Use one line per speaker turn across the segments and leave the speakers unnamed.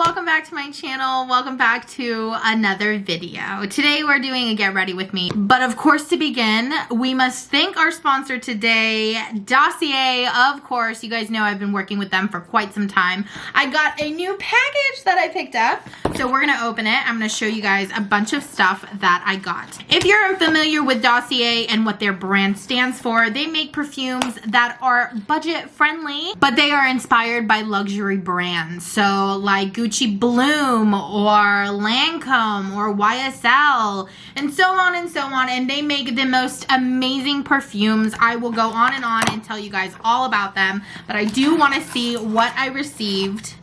welcome back to my channel. Welcome back to another video. Today we're doing a get ready with me, but of course to begin we must thank our sponsor today, Dossier. Of course, you guys know I've been working with them for quite some time. I got a new package that I picked up, so we're gonna open it. I'm gonna show you guys a bunch of stuff that I got. If you're unfamiliar with Dossier and what their brand stands for, they make perfumes that are budget friendly, but they are inspired by luxury brands. So like Gucci Bloom or Lancome or YSL and so on and so on. And they make the most amazing perfumes. I will go on and tell you guys all about them, but I do want to see what I received.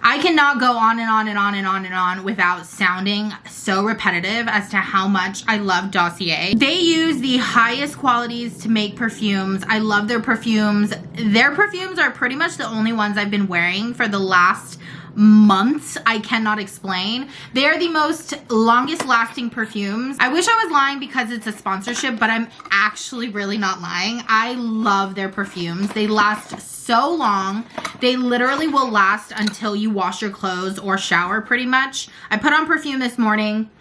I cannot go on and on and on and on and on without sounding so repetitive as to how much I love Dossier. They use the highest qualities to make perfumes. I love their perfumes. Their perfumes are pretty much the only ones I've been wearing for the last months. I cannot explain. They are the most longest lasting perfumes. I wish I was lying because it's a sponsorship, but I'm actually really not lying. I love their perfumes. They last so long. They literally will last until you wash your clothes or shower pretty much. I put on perfume this morning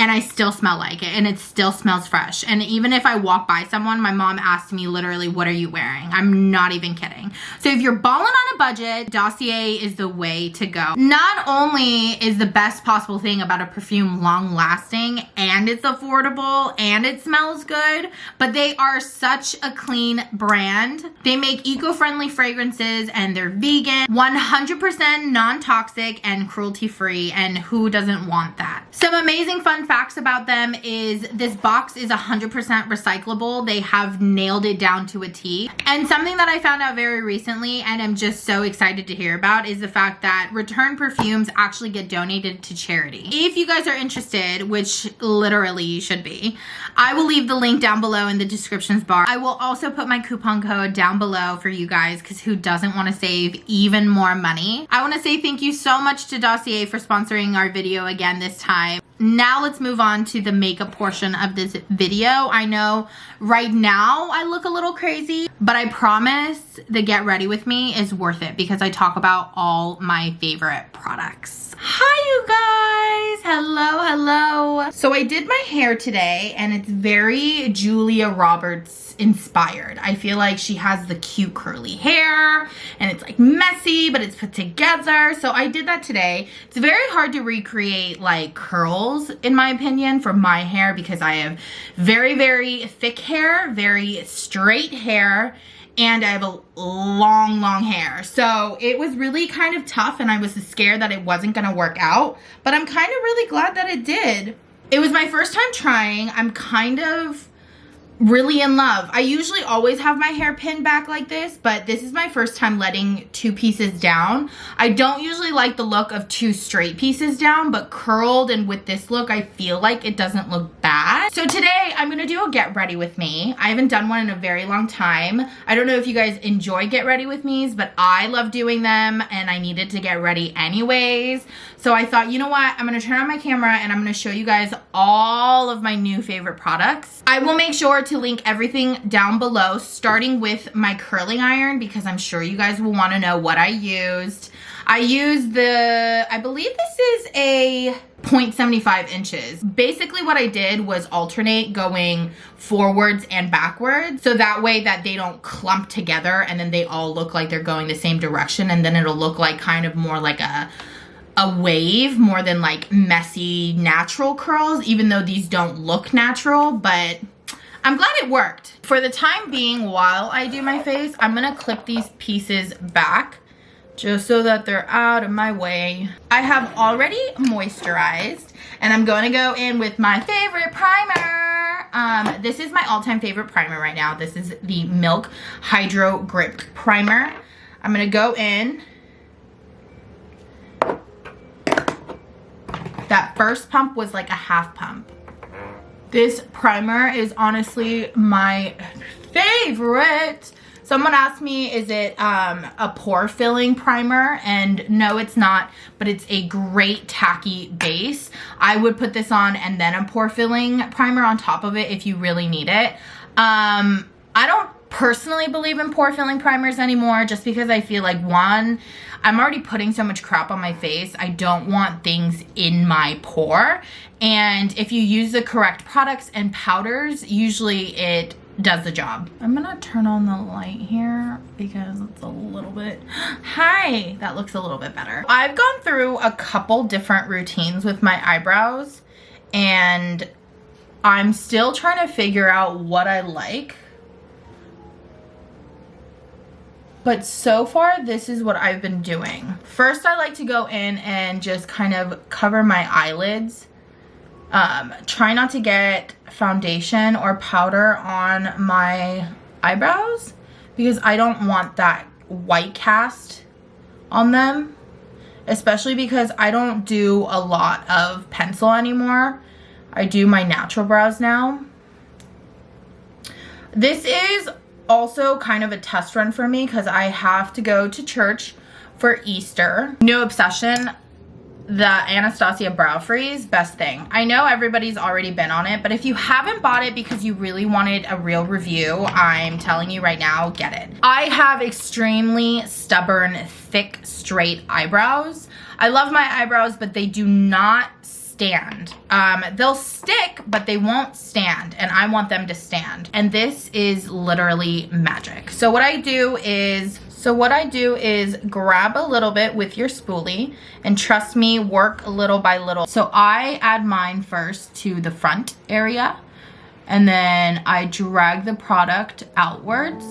and I still smell like it, and it still smells fresh. And even if I walk by someone, my mom asked me literally, what are you wearing? I'm not even kidding. So if you're balling on a budget, Dossier is the way to go. Not only is the best possible thing about a perfume long lasting and it's affordable and it smells good, but they are such a clean brand. They make eco-friendly fragrances and they're vegan, 100% non-toxic and cruelty-free, and who doesn't want that? Some amazing fun facts about them is this box is 100% recyclable. They have nailed it down to a T. And something that I found out very recently and I'm just so excited to hear about is the fact that returned perfumes actually get donated to charity. If you guys are interested, which literally you should be, I will leave the link down below in the descriptions bar. I will also put my coupon code down below for you guys, because who doesn't want to save even more money? I want to say thank you so much to Dossier for sponsoring our video again this time. Now let's move on to the makeup portion of this video. I know right now I look a little crazy, but I promise the get ready with me is worth it because I talk about all my favorite products. Hi you guys, hello. So I did my hair today and it's very Julia Roberts inspired. I feel like she has the cute curly hair and it's like messy, but it's put together. So I did that today. It's very hard to recreate like curls in my opinion for my hair because I have very thick hair, very straight hair, and I have a long hair. So it was really kind of tough and I was scared that it wasn't gonna work out, but I'm kind of really glad that it did. It was my first time trying. I'm kind of really in love. I usually always have my hair pinned back like this, but this is my first time letting two pieces down. I don't usually like the look of two straight pieces down, but curled and with this look, I feel like it doesn't look bad. So today I'm gonna do a get ready with me. I haven't done one in a very long time. I don't know if you guys enjoy get ready with me's, but I love doing them and I needed to get ready anyways. So I thought, you know what? I'm gonna turn on my camera and I'm gonna show you guys all of my new favorite products. I will make sure to link everything down below, starting with my curling iron because I'm sure you guys will want to know what I used. I used I believe this is a 0.75 inches. Basically what I did was alternate going forwards and backwards, so that way that they don't clump together and then they all look like they're going the same direction, and then it'll look like kind of more like a wave more than like messy natural curls, even though these don't look natural, but I'm glad it worked. For the time being, while I do my face, I'm gonna clip these pieces back just so that they're out of my way. I have already moisturized and I'm gonna go in with my favorite primer. This is my all-time favorite primer right now. This is the Milk Hydro Grip Primer. I'm gonna go in. That first pump was like a half pump. This primer is honestly my favorite. Someone asked me, is it a pore filling primer? And no, it's not, but it's a great tacky base. I would put this on and then a pore filling primer on top of it if you really need it. I don't personally believe in pore filling primers anymore, just because I feel like, one, I'm already putting so much crap on my face. I don't want things in my pore. And if you use the correct products and powders, usually it does the job. I'm gonna turn on the light here because it's a little bit, hi, that looks a little bit better. I've gone through a couple different routines with my eyebrows and I'm still trying to figure out what I like. But so far, this is what I've been doing. First, I like to go in and just kind of cover my eyelids. Try not to get foundation or powder on my eyebrows because I don't want that white cast on them, especially because I don't do a lot of pencil anymore. I do my natural brows now. This is also kind of a test run for me because I have to go to church for Easter. New obsession, the Anastasia brow freeze, best thing. I know everybody's already been on it, but if you haven't bought it because you really wanted a real review, I'm telling you right now, get it. I have extremely stubborn, thick, straight eyebrows. I love my eyebrows, but they do not stand. They'll stick, but they won't stand, and I want them to stand. And this is literally magic. So what I do is grab a little bit with your spoolie and trust me, work little by little. So I add mine first to the front area and then I drag the product outwards.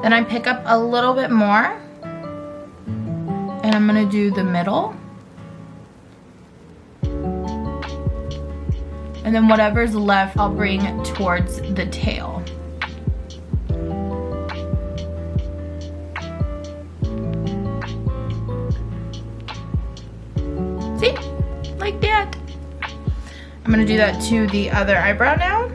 Then I pick up a little bit more and I'm gonna do the middle. And then whatever's left, I'll bring towards the tail. See? Like that. I'm gonna do that to the other eyebrow now.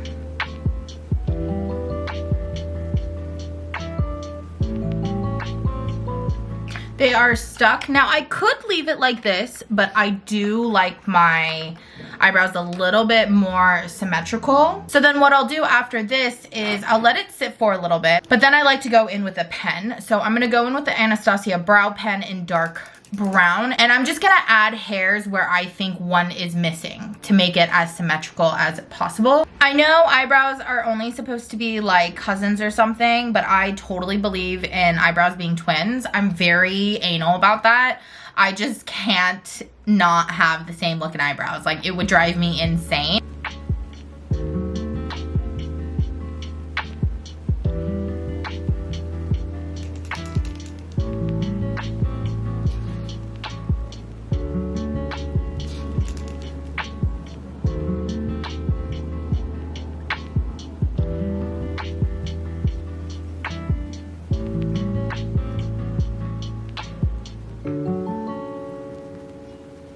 They are stuck. Now I could leave it like this, but I do like my eyebrows a little bit more symmetrical. So then what I'll do after this is I'll let it sit for a little bit, but then I like to go in with a pen. So I'm gonna go in with the Anastasia brow pen in dark brown, and I'm just gonna add hairs where I think one is missing to make it as symmetrical as possible. I know eyebrows are only supposed to be like cousins or something, but I totally believe in eyebrows being twins. I'm very anal about that. I just can't not have the same looking eyebrows. Like, it would drive me insane.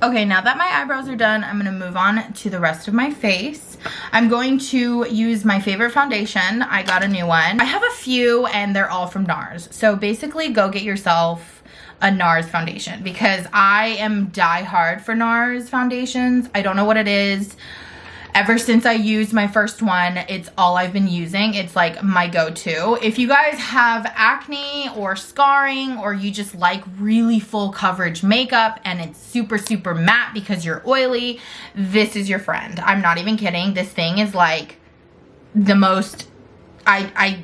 Okay, now that my eyebrows are done, I'm gonna move on to the rest of my face. I'm going to use my favorite foundation. I got a new one. I have a few and they're all from Nars. So basically go get yourself a Nars foundation because I am diehard for Nars foundations. I don't know what it is. Ever since I used my first one, it's all I've been using. It's like my go-to. If you guys have acne or scarring, or you just like really full coverage makeup and it's super, super matte because you're oily, this is your friend. I'm not even kidding. This thing is like the most,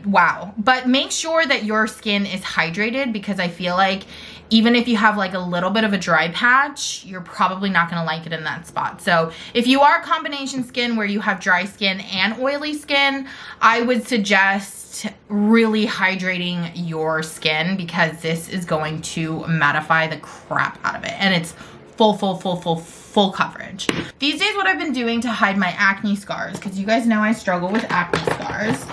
wow. But make sure that your skin is hydrated because I feel like even if you have like a little bit of a dry patch, you're probably not gonna like it in that spot. So if you are combination skin where you have dry skin and oily skin, I would suggest really hydrating your skin because this is going to mattify the crap out of it. And it's full coverage. These days what I've been doing to hide my acne scars, because you guys know I struggle with acne scars.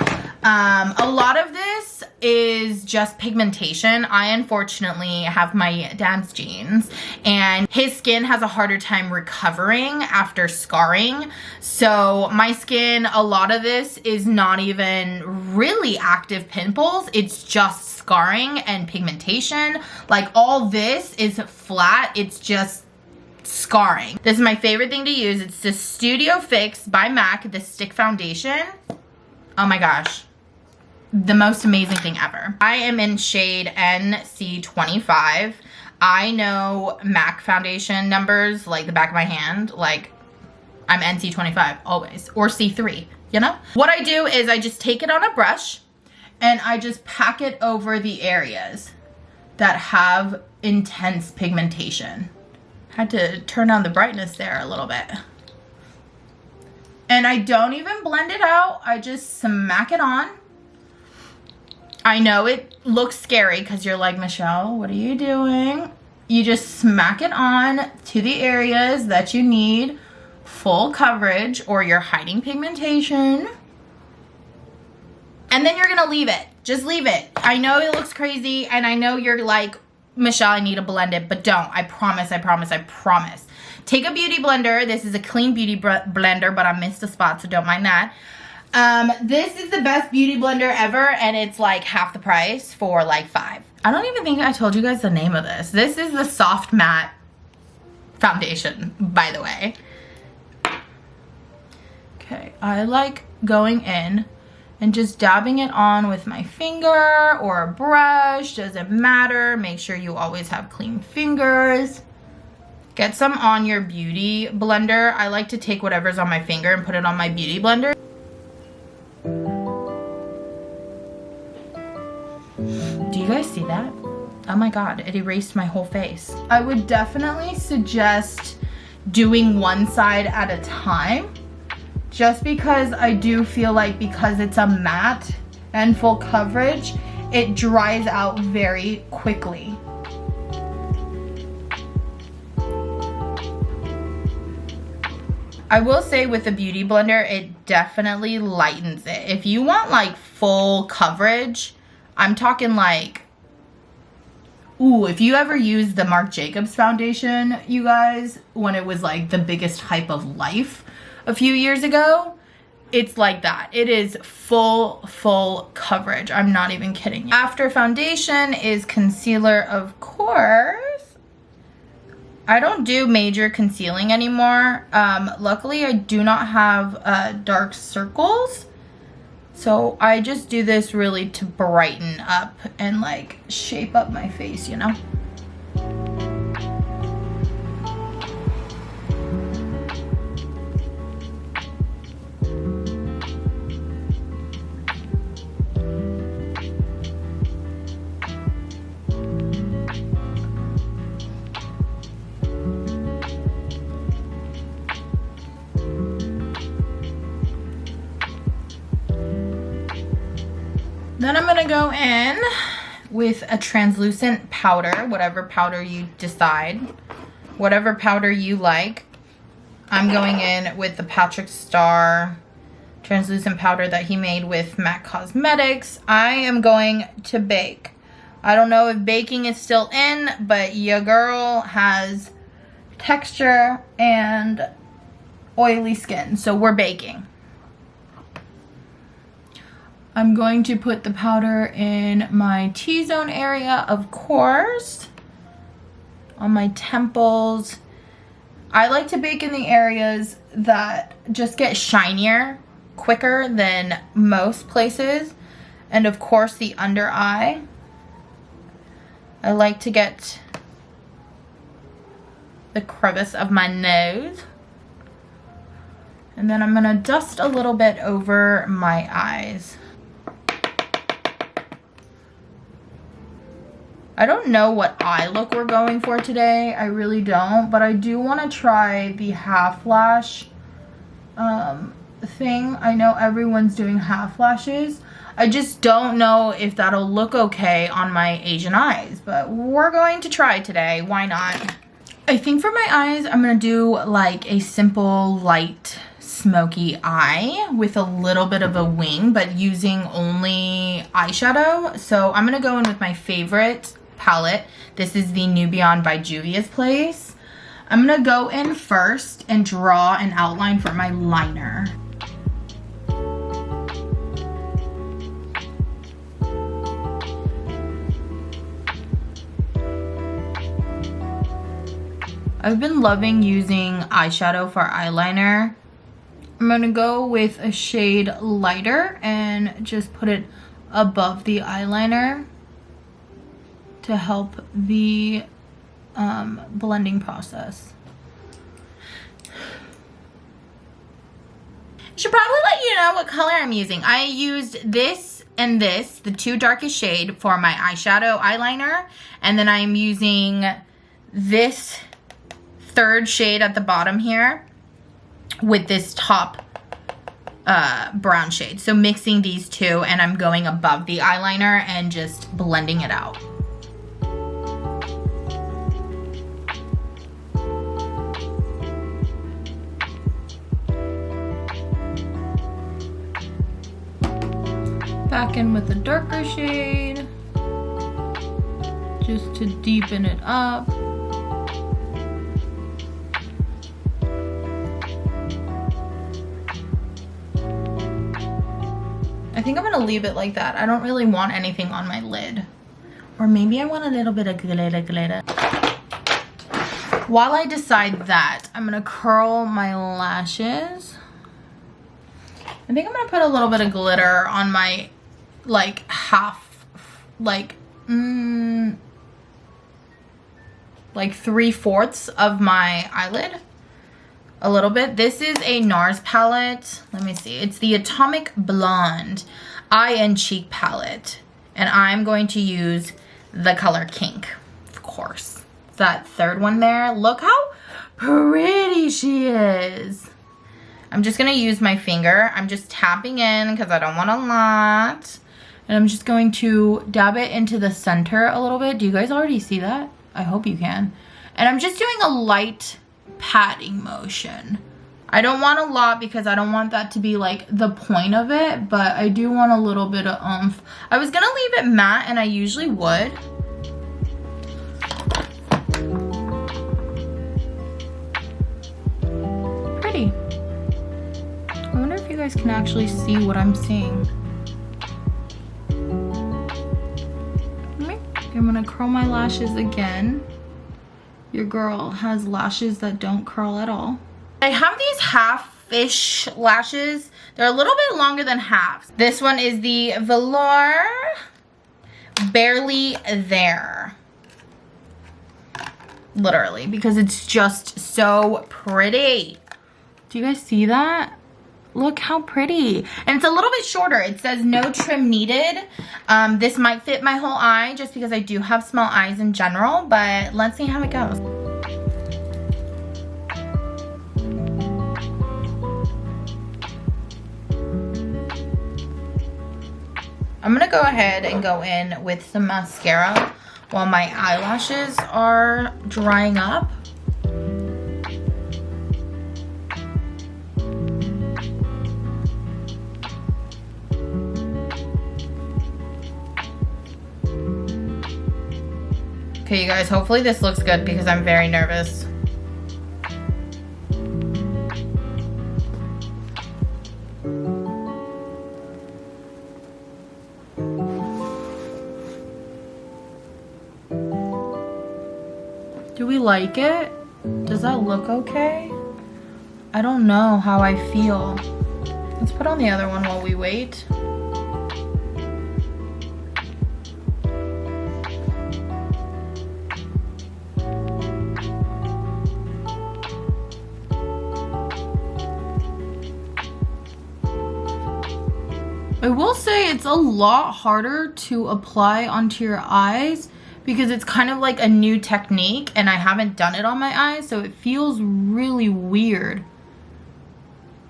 A lot of this is just pigmentation. I unfortunately have my dad's genes and his skin has a harder time recovering after scarring. So my skin, a lot of this is not even really active pimples. It's just scarring and pigmentation. Like all this is flat. It's just scarring. This is my favorite thing to use. It's the Studio Fix by MAC, the stick foundation. Oh my gosh. The most amazing thing ever. I am in shade NC25. I know MAC foundation numbers like the back of my hand. Like, I'm NC25 always, or C3, you know? What I do is I just take it on a brush and I just pack it over the areas that have intense pigmentation. Had to turn down the brightness there a little bit. And I don't even blend it out. I just smack it on. I know it looks scary because you're like, Michelle, what are you doing? You just smack it on to the areas that you need full coverage or you're hiding pigmentation. And then you're gonna leave it. Just leave it. I know it looks crazy and I know you're like, Michelle, I need to blend it, but don't. I promise, I promise, I promise. Take a beauty blender. This is a clean beauty blender, but I missed a spot, so don't mind that. This is the best beauty blender ever, and it's like half the price for like $5. I don't even think I told you guys the name of this. This is the Soft Matte Foundation, by the way. Okay, I like going in and just dabbing it on with my finger or a brush, doesn't matter. Make sure you always have clean fingers. Get some on your beauty blender. I like to take whatever's on my finger and put it on my beauty blender. Do you guys see that? Oh my God, it erased my whole face. I would definitely suggest doing one side at a time, just because I do feel like because it's a matte and full coverage, it dries out very quickly. I will say with the beauty blender, it definitely lightens it. If you want like full coverage, I'm talking like, ooh, if you ever used the Marc Jacobs foundation, you guys, when it was like the biggest hype of life a few years ago, it's like that. It is full coverage. I'm not even kidding you. After foundation is concealer, of course. I don't do major concealing anymore. Luckily, I do not have dark circles. So I just do this really to brighten up and like shape up my face, you know? Then I'm gonna go in with a translucent powder, whatever powder you decide, whatever powder you like. I'm going in with the Patrick Starrr translucent powder that he made with MAC Cosmetics. I am going to bake. I don't know if baking is still in, but your girl has texture and oily skin, so we're baking. I'm going to put the powder in my T-zone area, of course, on my temples. I like to bake in the areas that just get shinier quicker than most places. And of course the under eye. I like to get the crevice of my nose. And then I'm gonna dust a little bit over my eyes. I don't know what eye look we're going for today. I really don't, but I do want to try the half lash thing. I know everyone's doing half lashes. I just don't know if that'll look okay on my Asian eyes, but we're going to try today. Why not? I think for my eyes, I'm going to do like a simple light smoky eye with a little bit of a wing, but using only eyeshadow. So I'm going to go in with my favorite palette. This is the Nubian by Juvia's Place. I'm gonna go in first and draw an outline for my liner. I've been loving using eyeshadow for eyeliner. I'm gonna go with a shade lighter and just put it above the eyeliner to help the blending process. I should probably let you know what color I'm using. I used this and this, the two darkest shade, for my eyeshadow eyeliner, and then I'm using this third shade at the bottom here with this top brown shade. So mixing these two, and I'm going above the eyeliner and just blending it out. Back in with a darker shade just to deepen it up. I think I'm gonna leave it like that. I don't really want anything on my lid. Or maybe I want a little bit of glitter. While I decide that, I'm gonna curl my lashes. I think I'm gonna put a little bit of glitter on my like half, like 3/4 of my eyelid. A little bit. This is a Nars palette. Let me see. It's the Atomic Blonde Eye and Cheek palette. And I'm going to use the color Kink, of course. It's that third one there. Look how pretty she is. I'm just going to use my finger. I'm just tapping in because I don't want a lot. And I'm just going to dab it into the center a little bit. Do you guys already see that? I hope you can. And I'm just doing a light patting motion. I don't want a lot because I don't want that to be like the point of it, but I do want a little bit of oomph. I was gonna leave it matte, and I usually would. Pretty. I wonder if you guys can actually see what I'm seeing. I'm gonna curl my lashes again. Your girl has lashes that don't curl at all. I have these half-ish lashes. They're a little bit longer than halves. This one is the Velour Barely There. Literally, because it's just so pretty. Do you guys see that? Look how pretty. And it's a little bit shorter. It says no trim needed. This might fit my whole eye just because I do have small eyes in general, but let's see how it goes. I'm gonna go ahead and go in with some mascara while my eyelashes are drying up. Okay, you guys, hopefully this looks good because I'm very nervous. Do we like it? Does that look okay? I don't know how I feel. Let's put on the other one while we wait. I will say it's a lot harder to apply onto your eyes because it's kind of like a new technique and I haven't done it on my eyes, so it feels really weird.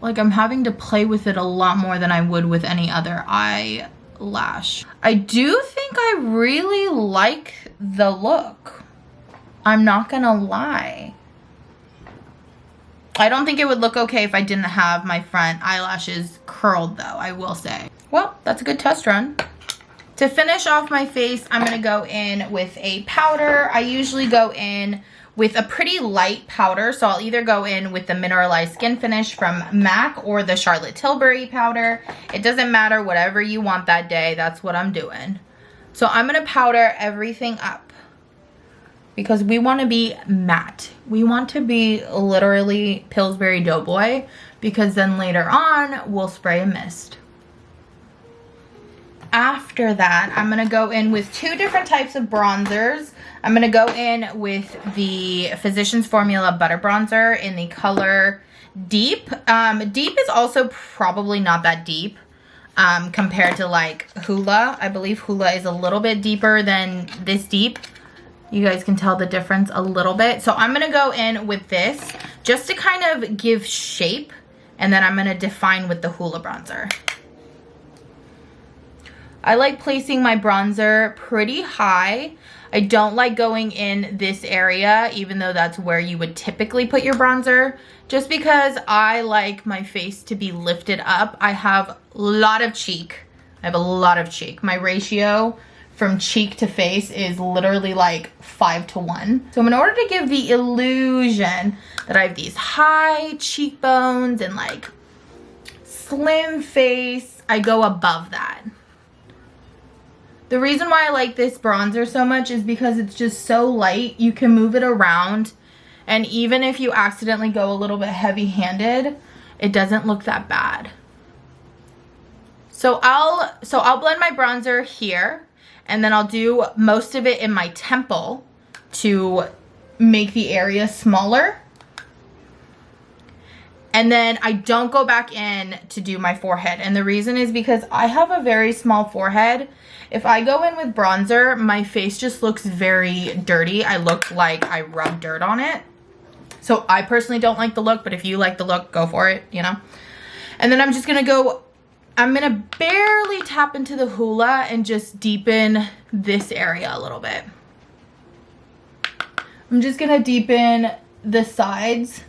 Like I'm having to play with it a lot more than I would with any other eyelash. I do think I really like the look. I'm not gonna lie. I don't think it would look okay if I didn't have my front eyelashes curled though, I will say. Well, that's a good test run. To finish off my face, I'm gonna go in with a powder. I usually go in with a pretty light powder, so I'll either go in with the Mineralized Skin Finish from MAC or the Charlotte Tilbury powder. It doesn't matter, whatever you want that day, that's what I'm doing. So I'm gonna powder everything up. because we want to be matte. We want to be literally Pillsbury Doughboy, because then later on we'll spray a mist. After that, I'm going to go in with two different types of bronzers. I'm going to go in with the Physicians Formula Butter Bronzer in the color Deep. Deep is also probably not that deep compared to like Hoola. I believe Hoola is a little bit deeper than this deep. You guys can tell the difference a little bit. So I'm going to go in with this just to kind of give shape, and then I'm going to define with the Hoola bronzer. I like placing my bronzer pretty high. I don't like going in this area, even though that's where you would typically put your bronzer, just because I like my face to be lifted up. I have a lot of cheek. I have a lot of cheek. My ratio from cheek to face is literally like 5:1. So in order to give the illusion that I have these high cheekbones and like slim face, I go above that. The reason why I like this bronzer so much is because it's just so light. You can move it around, and even if you accidentally go a little bit heavy-handed, it doesn't look that bad. So I'll blend my bronzer here, and then I'll do most of it in my temple to make the area smaller. And then I don't go back in to do my forehead. And the reason is because I have a very small forehead. If I go in with bronzer, my face just looks very dirty. I look like I rubbed dirt on it. So I personally don't like the look, but if you like the look, go for it, you know? And then I'm just gonna go, I'm gonna barely tap into the Hoola and just deepen this area a little bit. I'm just gonna deepen the sides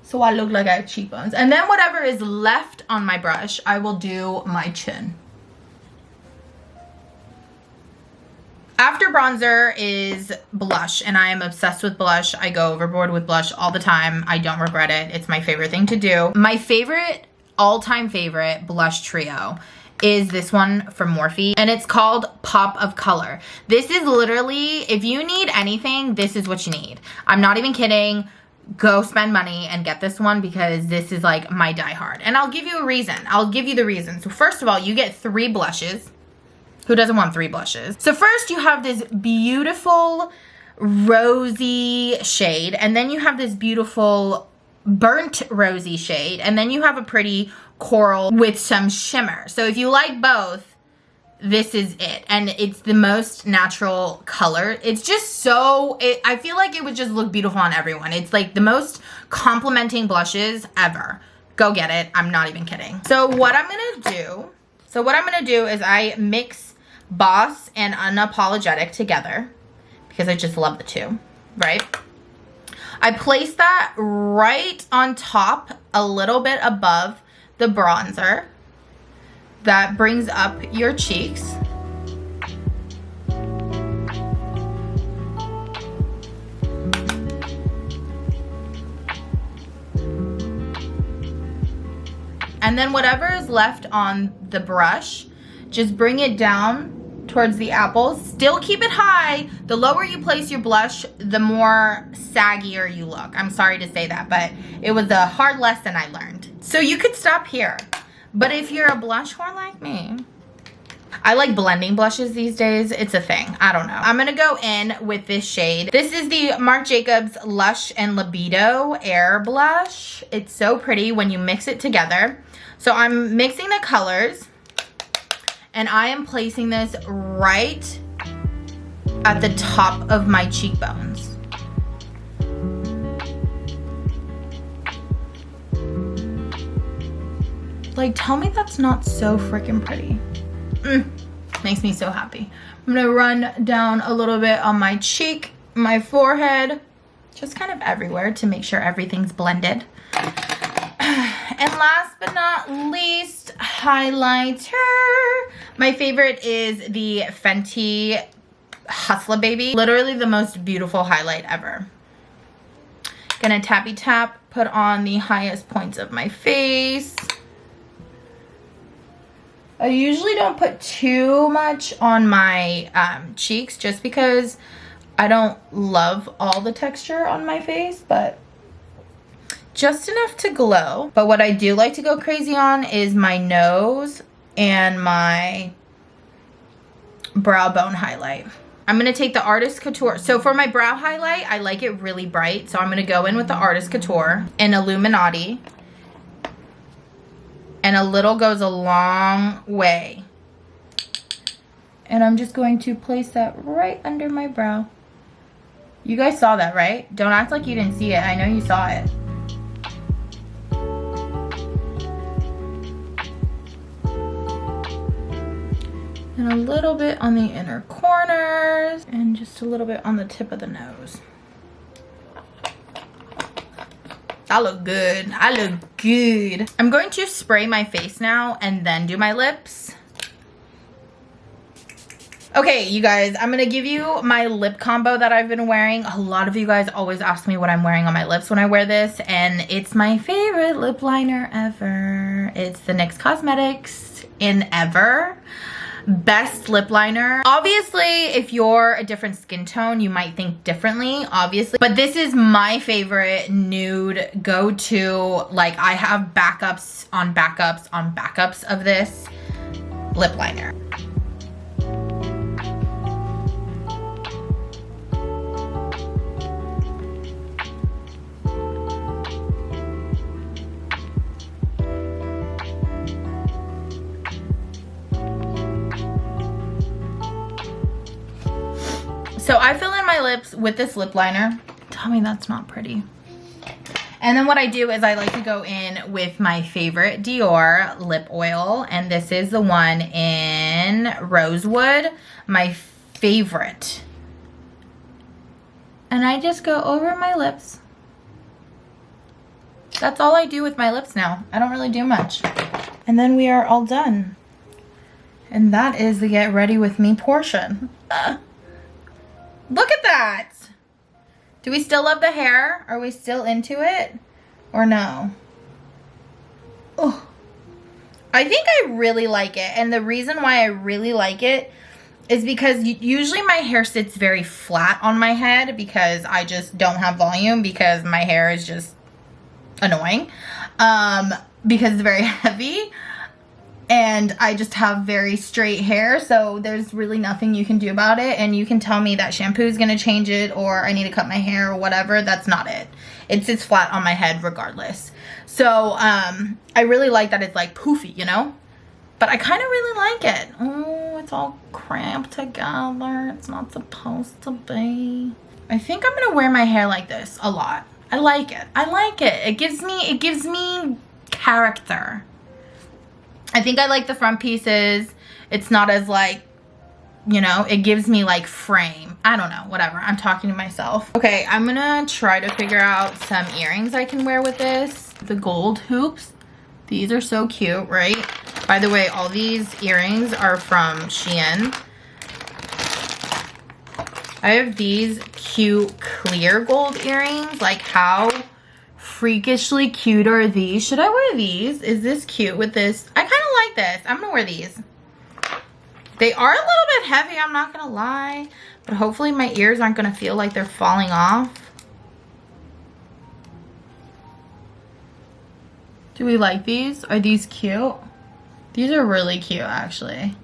so I look like I have cheekbones. And then whatever is left on my brush, I will do my chin. After bronzer is blush, and I am obsessed with blush. I go overboard with blush all the time. I don't regret it. It's my favorite thing to do. My favorite, all-time favorite blush trio is this one from Morphe, and it's called Pop of Color. This is literally, if you need anything, this is what you need. I'm not even kidding. Go spend money and get this one, because this is like my diehard. And I'll give you a reason. I'll give you the reason. So first of all, you get 3 blushes. Who doesn't want 3 blushes? So first you have this beautiful rosy shade, and then you have this beautiful burnt rosy shade, and then you have a pretty coral with some shimmer. So if you like both, this is it. And it's the most natural color. It's just so, I feel like it would just look beautiful on everyone. It's like the most complimenting blushes ever. Go get it. I'm not even kidding. So what I'm gonna do is I mix Boss and Unapologetic together, because I just love the two, right? I place that right on top, a little bit above the bronzer. That brings up your cheeks. And then whatever is left on the brush, just bring it down towards the apples. Still keep it high. The lower you place your blush, the more saggier you look. I'm sorry to say that, but it was a hard lesson I learned. So you could stop here. But if you're a blush whore like me, I like blending blushes these days. It's a thing. I don't know. I'm going to go in with this shade. This is the Marc Jacobs Lush and Libido Air Blush. It's so pretty when you mix it together. So I'm mixing the colors, and I am placing this right at the top of my cheekbones. Like, tell me that's not so freaking pretty. Makes me so happy. I'm gonna run down a little bit on my cheek, my forehead, just kind of everywhere to make sure everything's blended. And last but not least, highlighter. My favorite is the Fenty Hustler Baby. Literally the most beautiful highlight ever. Gonna tappy tap, put on the highest points of my face. I usually don't put too much on my cheeks, just because I don't love all the texture on my face, but just enough to glow. But what I do like to go crazy on is my nose and my brow bone highlight. I'm gonna take the Artist Couture. So for my brow highlight, I like it really bright. So I'm gonna go in with the Artist Couture and Illuminati. And a little goes a long way. And I'm just going to place that right under my brow. You guys saw that, right? Don't act like you didn't see it. I know you saw it. And a little bit on the inner corners and just a little bit on the tip of the nose. I look good. I look good. I'm going to spray my face now and then do my lips. Okay, you guys, I'm gonna give you my lip combo that I've been wearing. A lot of you guys always ask me what I'm wearing on my lips when I wear this, and it's my favorite lip liner ever. It's the NYX Cosmetics in Ever. Best lip liner. Obviously, if you're a different skin tone, you might think differently, obviously. But this is my favorite nude go-to. Like, I have backups on backups on backups of this lip liner. So I fill in my lips with this lip liner. Tell me that's not pretty. And then what I do is I like to go in with my favorite Dior lip oil. And this is the one in Rosewood, my favorite. And I just go over my lips. That's all I do with my lips now. I don't really do much. And then we are all done. And that is the get ready with me portion. Look at that. Do we still love the hair? Are we still into it? Or no? Oh, I think I really like it. And the reason why I really like it is because usually my hair sits very flat on my head because I just don't have volume because my hair is just annoying. Because it's very heavy. And I just have very straight hair, so there's really nothing you can do about it. And you can tell me that shampoo is going to change it or I need to cut my hair or whatever. That's not it. It sits flat on my head regardless. So I really like that it's like poofy, you know? But I kind of really like it. Oh, it's all cramped together. It's not supposed to be. I think I'm going to wear my hair like this a lot. I like it. I like it. It gives me character. I think I like the front pieces. It's not as like, you know, it gives me like frame. I don't know, whatever. I'm talking to myself. Okay, I'm gonna try to figure out some earrings I can wear with this. The gold hoops. These are so cute, right? By the way, all these earrings are from Shein. I have these cute clear gold earrings. Like, how freakishly cute are these? Should I wear these? Is this cute with this? I kind of like this. I'm gonna wear these. They are a little bit heavy, I'm not gonna lie, but hopefully my ears aren't gonna feel like they're falling off. Do we like these? Are these cute? These are really cute, actually.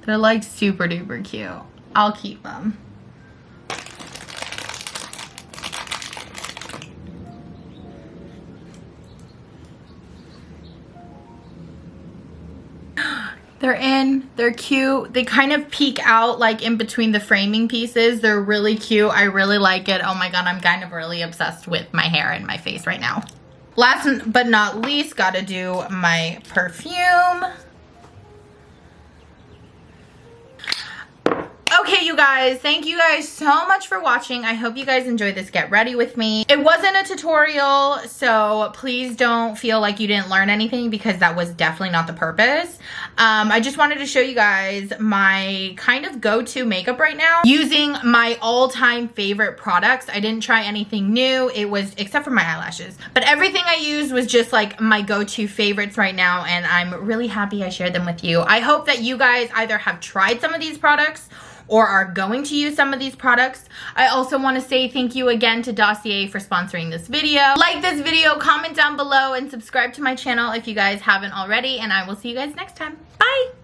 They're like super duper cute. I'll keep them. They're in, they're cute. They kind of peek out like in between the framing pieces. They're really cute. I really like it. Oh my God, I'm kind of really obsessed with my hair and my face right now. Last but not least, gotta do my perfume. Okay, you guys, thank you guys so much for watching. I hope you guys enjoyed this get ready with me. It wasn't a tutorial, so please don't feel like you didn't learn anything because that was definitely not the purpose. I just wanted to show you guys my kind of go-to makeup right now using my all-time favorite products. I didn't try anything new. It was, except for my eyelashes, but everything I used was just like my go-to favorites right now, and I'm really happy I shared them with you. I hope that you guys either have tried some of these products or are going to use some of these products. I also want to say thank you again to Dossier for sponsoring this video. Like this video, comment down below, and subscribe to my channel if you guys haven't already, and I will see you guys next time. Bye!